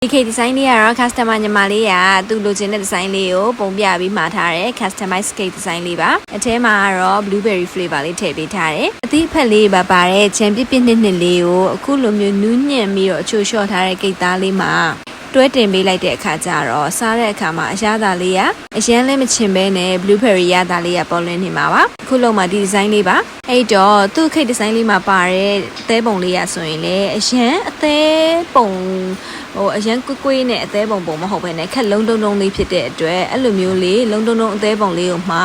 DK design လေးကတော့ customer ညီမလေးကသူလိုချင်တဲ့ design လေးကိုပုံပြပြီးမှာထားတယ် customize cake design လေးပါအထဲမှာကတော့ blueberry flavor လေးထည့်ပေးထားတယ်အသီးအဖက်လေးပါပါတဲ့ချန်ပြစ်ပြစ်နှစ်နှစ်လေးကိုအခုလိုမျိုးနူးညံ့ပြီးတော့အချိုလျှော့ထားတဲ့ cake သားလေးမှာတွဲတင်ပေးလိုက်တဲ့အခါကျတော့စားတဲ့အခါမှာအရသာလေးကအရန်လည်းမချင်ပဲနဲ့ blueberry ရတာလေးကပေါ်လွင်နေမှာပါအခုလုံးမှာဒီ design လေးပါအဲ့တော့သူ့ cake design လေးမှာပါတဲ့အသေးပုံလေးရဆိုရင်လည်းအရန်အသေးပုံအရန်ကွေးနဲ့အသေးပုံမဟုတ်ဘဲနဲ့ခက်လုံးလေးဖြစ်တဲ့အတွက်အဲ့လိုမျိုးလေးလုံးအသေးပုံလေးကိုမှ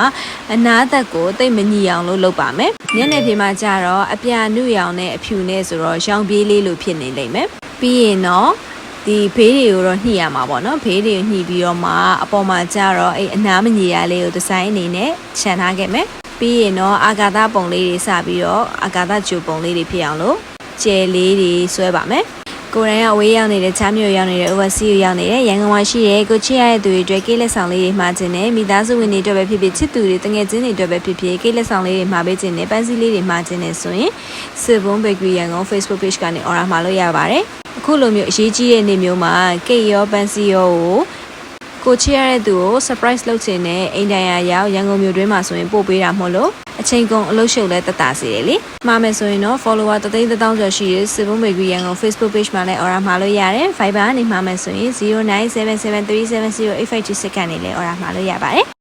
အနားသက်ကိုတိတ်မညီအောင်လုပ်ပါမယ်ညနေဖြေမှာကျတော့အပြာနုရောင်နဲ့အဖြူနဲ့ဆိုတော့ရောင်ပြေးလေးလိုဖြစ်နေလိမ့်မယ်ပြီးရင်တော့ဒီဖေးတွေကိုတော့ညှိရမှာပေါ့နော်ဖေးတွေကိုညှိပြီးတော့မှအပေါ်မှာကျတော့အဲ့အနားမညီရလေးကိုဒီဇိုင်းအနေနဲ့ခြံထားခဲ့မယ်ပြီးရင်တော့အာကာသပုံလေးတွေစပြီးတော့အာကာသဂျိုပုံလေးတွေဖြစ်အောင်လို့ကျယ်လေးတွေဆွဲပါမယ်ကိုရိုင်းကဝေးရောက်နေတဲ့ချမ်းမြို့ရောက်နေတဲ့ overseas ကိုရောက်နေတဲ့ရန်ကုန်မှာရှိတဲ့ကိုချစ်ရတဲ့သူတွေအတွက်ကိလက်ဆောင်လေးတွေမှာခြင်းနဲ့မိသားစုဝင်တွေအတွက်ပဲဖြစ်ဖြစ်ချစ်သူတွေတငယ်ချင်းတွေအတွက်ပဲဖြစ်ဖြစ်ကိလက်ဆောင်လေးတွေမှာပေးခြင်းနဲ့ပန်းစည်းလေးတွေမှာခြင်းနဲ့ဆိုရင်စစ်ဘုံဘေကရီရန်ကုန် Facebook page ကနေ order မှာလို့ရပါတယ်အခုလိုမျိုးအရေးကြီးတဲ့နေ့မျိုးမှာကိတ်ရောပန်းစည်းရောကိုချစ်ရတဲ့သူကို surprise လုပ်ခြင်းနဲ့အိမ်တိုင်ယာရောက်ရန်ကုန်မြို့တွင်းမှာဆိုရင်ပို့ပေးတာမဟုတ်လို့အချိန်ကုန်အလုပ်ရှုပ်လဲတက်တာစီတယ်လေမှာမယ်ဆိုရင်တော့ follower 3,000 ကျော်ရှိတဲ့စစ်ဘုံဘေကရီရန်ကုန် Facebook page မှာလည်း order မှာလို့ရတယ် Viber ကနေမှာမယ်ဆိုရင်0977370856 ကနေလည်း order မှာလို့ရပါတယ်